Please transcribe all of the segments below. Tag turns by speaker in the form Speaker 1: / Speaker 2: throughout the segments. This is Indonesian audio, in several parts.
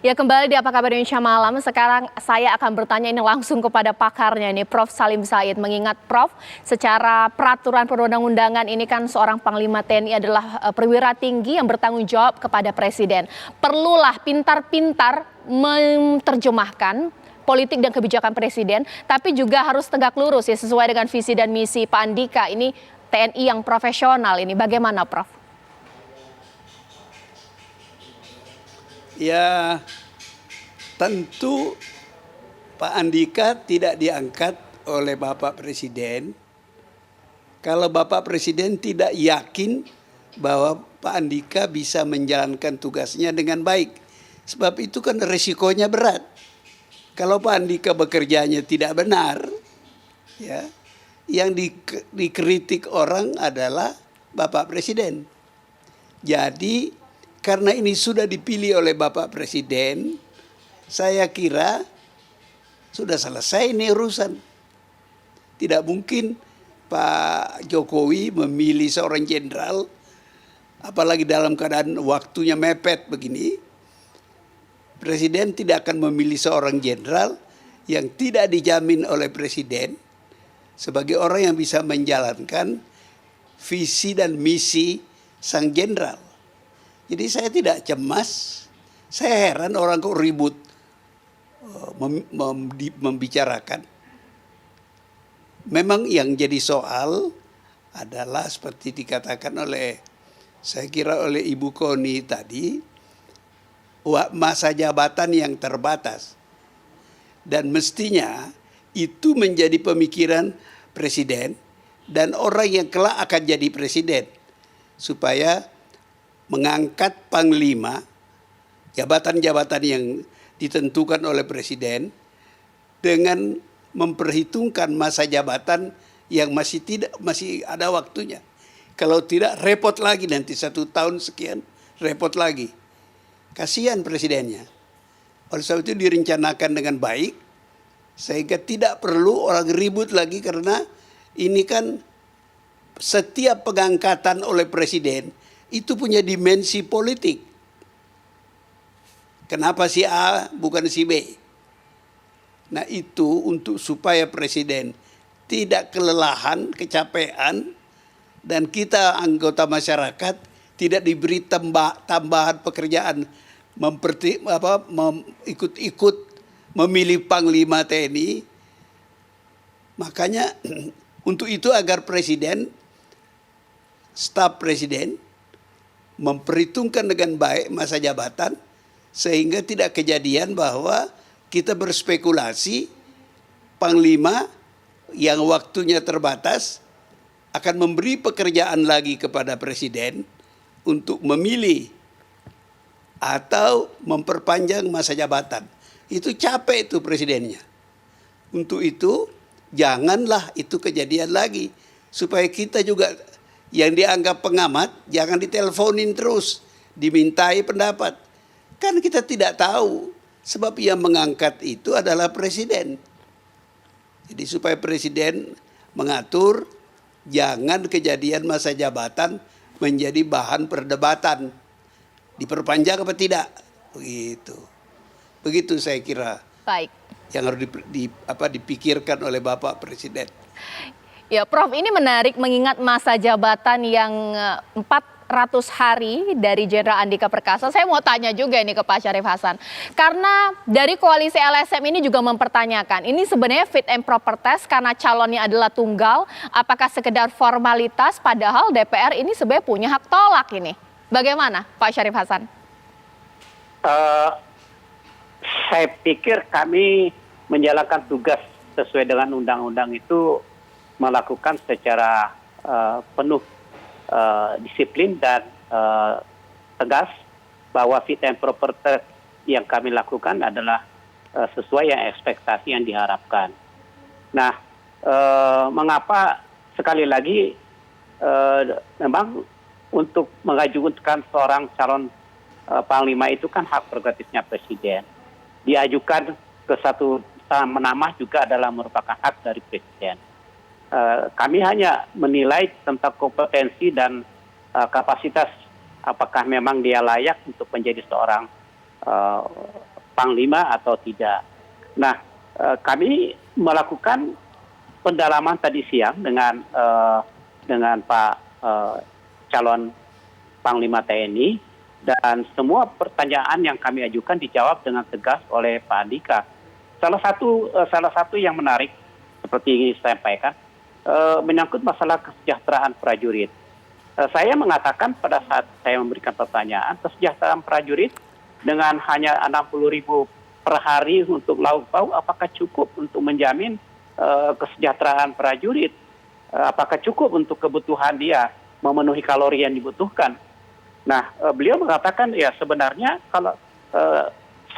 Speaker 1: Ya, kembali di Apa Kabar Indonesia Malam. Sekarang saya akan bertanya ini langsung kepada pakarnya nih, Prof. Salim Said. Mengingat Prof, secara peraturan perundang-undangan ini kan seorang Panglima TNI adalah perwira tinggi yang bertanggung jawab kepada Presiden. Perlulah pintar-pintar menerjemahkan politik dan kebijakan Presiden, tapi juga harus tegak lurus ya sesuai dengan visi dan misi Pak Andika. Ini TNI yang profesional ini. Bagaimana, Prof?
Speaker 2: Ya, tentu Pak Andika tidak diangkat oleh Bapak Presiden kalau Bapak Presiden tidak yakin bahwa Pak Andika bisa menjalankan tugasnya dengan baik. Sebab itu kan resikonya berat. Kalau Pak Andika bekerjanya tidak benar, ya, yang dikritik orang adalah Bapak Presiden. Jadi karena ini sudah dipilih oleh Bapak Presiden, saya kira sudah selesai ini urusan. Tidak mungkin Pak Jokowi memilih seorang jenderal, apalagi dalam keadaan waktunya mepet begini. Presiden tidak akan memilih seorang jenderal yang tidak dijamin oleh Presiden sebagai orang yang bisa menjalankan visi dan misi sang jenderal. Jadi saya tidak cemas, saya heran orang kok ribut membicarakan. Memang yang jadi soal adalah seperti dikatakan oleh, saya kira oleh Ibu Koni tadi, masa jabatan yang terbatas. Dan mestinya itu menjadi pemikiran Presiden dan orang yang kelak akan jadi Presiden. Supaya mengangkat panglima, jabatan-jabatan yang ditentukan oleh Presiden dengan memperhitungkan masa jabatan yang masih ada waktunya. Kalau tidak repot lagi nanti 1 tahun sekian repot lagi. Kasihan presidennya. Oleh sebab itu direncanakan dengan baik sehingga tidak perlu orang ribut lagi karena ini kan setiap pengangkatan oleh presiden itu punya dimensi politik. Kenapa si A bukan si B? Nah itu untuk supaya presiden tidak kelelahan, kecapean, dan kita anggota masyarakat tidak diberi tambahan pekerjaan ikut memilih Panglima TNI. Makanya untuk itu agar presiden, staf presiden memperhitungkan dengan baik masa jabatan sehingga tidak kejadian bahwa kita berspekulasi panglima yang waktunya terbatas akan memberi pekerjaan lagi kepada presiden untuk memilih atau memperpanjang masa jabatan. Itu capek itu presidennya. Untuk itu janganlah itu kejadian lagi supaya kita juga yang dianggap pengamat jangan diteleponin terus, dimintai pendapat. Kan kita tidak tahu sebab yang mengangkat itu adalah presiden. Jadi supaya presiden mengatur jangan kejadian masa jabatan menjadi bahan perdebatan. Diperpanjang apa tidak? Begitu. Begitu saya kira.
Speaker 1: Baik.
Speaker 2: Yang harus dipikirkan oleh Bapak Presiden.
Speaker 1: Ya, Prof, ini menarik mengingat masa jabatan yang 400 hari dari Jenderal Andika Perkasa. Saya mau tanya juga ini ke Pak Syarif Hasan. Karena dari koalisi LSM ini juga mempertanyakan, ini sebenarnya fit and proper test karena calonnya adalah tunggal. Apakah sekedar formalitas padahal DPR ini sebenarnya punya hak tolak ini. Bagaimana Pak Syarif Hasan?
Speaker 3: Saya pikir kami menjalankan tugas sesuai dengan undang-undang itu melakukan secara penuh disiplin dan tegas bahwa fit and proper test yang kami lakukan adalah sesuai yang ekspektasi yang diharapkan. Nah, mengapa sekali lagi memang untuk mengajukan seorang calon panglima itu kan hak prerogatifnya presiden. Diajukan ke satu nama juga adalah merupakan hak dari presiden. Kami hanya menilai tentang kompetensi dan kapasitas apakah memang dia layak untuk menjadi seorang Panglima atau tidak. Nah, kami melakukan pendalaman tadi siang dengan Pak calon Panglima TNI, dan semua pertanyaan yang kami ajukan dijawab dengan tegas oleh Pak Andika. Salah satu yang menarik seperti ini saya sampaikan menyangkut masalah kesejahteraan prajurit. Saya mengatakan pada saat saya memberikan pertanyaan, kesejahteraan prajurit dengan hanya 60.000 per hari untuk lauk pauk, apakah cukup untuk menjamin kesejahteraan prajurit? Apakah cukup untuk kebutuhan dia memenuhi kalori yang dibutuhkan? Nah, beliau mengatakan ya sebenarnya kalau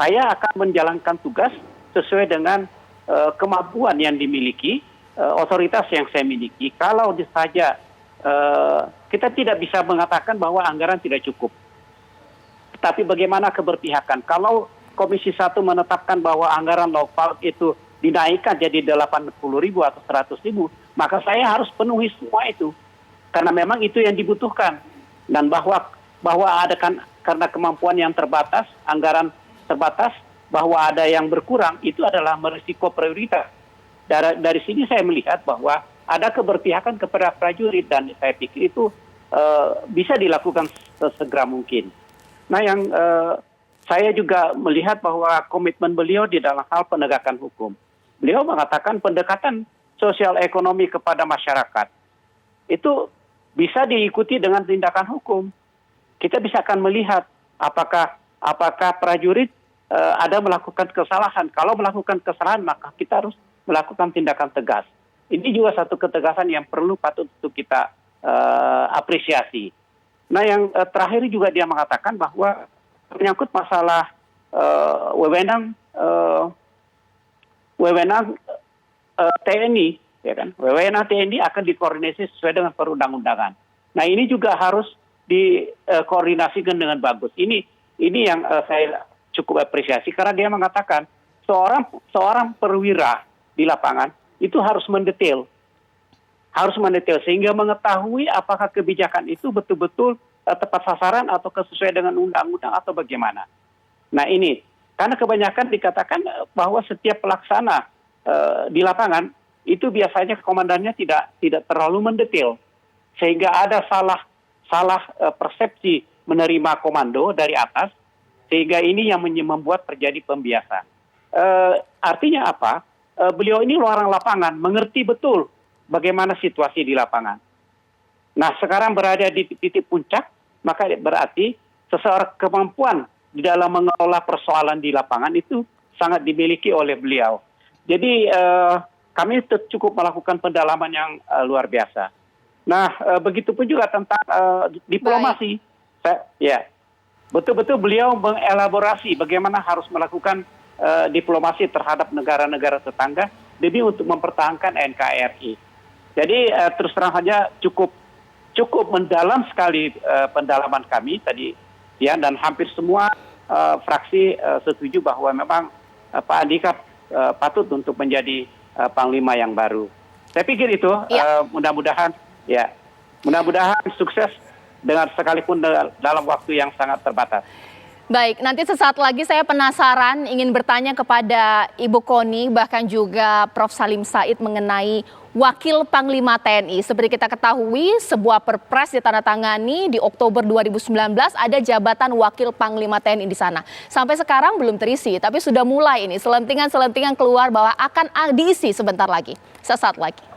Speaker 3: saya akan menjalankan tugas sesuai dengan kemampuan yang dimiliki, otoritas yang saya miliki. Kalau saja kita tidak bisa mengatakan bahwa anggaran tidak cukup. Tapi bagaimana keberpihakan? Kalau Komisi 1 menetapkan bahwa anggaran lauk pauk itu dinaikkan jadi 80.000 atau 100.000, maka saya harus penuhi semua itu. Karena memang itu yang dibutuhkan. Dan bahwa ada karena kemampuan yang terbatas, anggaran terbatas, bahwa ada yang berkurang, itu adalah merisiko prioritas. Dari sini saya melihat bahwa ada keberpihakan kepada prajurit, dan saya pikir itu bisa dilakukan sesegera mungkin. Nah, yang saya juga melihat bahwa komitmen beliau di dalam hal penegakan hukum. Beliau mengatakan pendekatan sosial ekonomi kepada masyarakat itu bisa diikuti dengan tindakan hukum. Kita bisa akan melihat apakah prajurit ada melakukan kesalahan. Kalau melakukan kesalahan, maka kita harus melakukan tindakan tegas. Ini juga satu ketegasan yang patut untuk kita apresiasi. Nah, yang terakhir juga dia mengatakan bahwa menyangkut masalah wewenang TNI, ya kan? Wewenang TNI akan dikoordinasi sesuai dengan perundang-undangan. Nah, ini juga harus dikoordinasikan dengan bagus. Ini yang saya cukup apresiasi, karena dia mengatakan seorang perwira di lapangan itu harus mendetail sehingga mengetahui apakah kebijakan itu betul-betul tepat sasaran atau sesuai dengan undang-undang atau bagaimana. Nah, ini karena kebanyakan dikatakan bahwa setiap pelaksana di lapangan itu biasanya komandannya tidak terlalu mendetail, sehingga ada salah persepsi menerima komando dari atas, sehingga ini yang membuat terjadi pembiasan. Artinya apa? Beliau ini orang lapangan, mengerti betul bagaimana situasi di lapangan. Nah, sekarang berada di titik puncak, maka berarti seseorang kemampuan di dalam mengelola persoalan di lapangan itu sangat dimiliki oleh beliau. Jadi kami cukup melakukan pendalaman yang luar biasa. Nah, begitupun juga tentang diplomasi. Betul-betul beliau mengelaborasi bagaimana harus melakukan diplomasi terhadap negara-negara tetangga demi untuk mempertahankan NKRI. Jadi terus terang saja cukup mendalam sekali pendalaman kami tadi, ya, dan hampir semua fraksi setuju bahwa memang Pak Andika patut untuk menjadi Panglima yang baru. Saya pikir itu mudah-mudahan sukses dengan sekalipun dalam waktu yang sangat terbatas.
Speaker 1: Baik, nanti sesaat lagi saya penasaran ingin bertanya kepada Ibu Kony, bahkan juga Prof. Salim Said mengenai Wakil Panglima TNI. Seperti kita ketahui, sebuah perpres ditandatangani di Oktober 2019, ada jabatan Wakil Panglima TNI di sana. Sampai sekarang belum terisi, tapi sudah mulai ini selentingan-selentingan keluar bahwa akan diisi sebentar lagi. Sesaat lagi.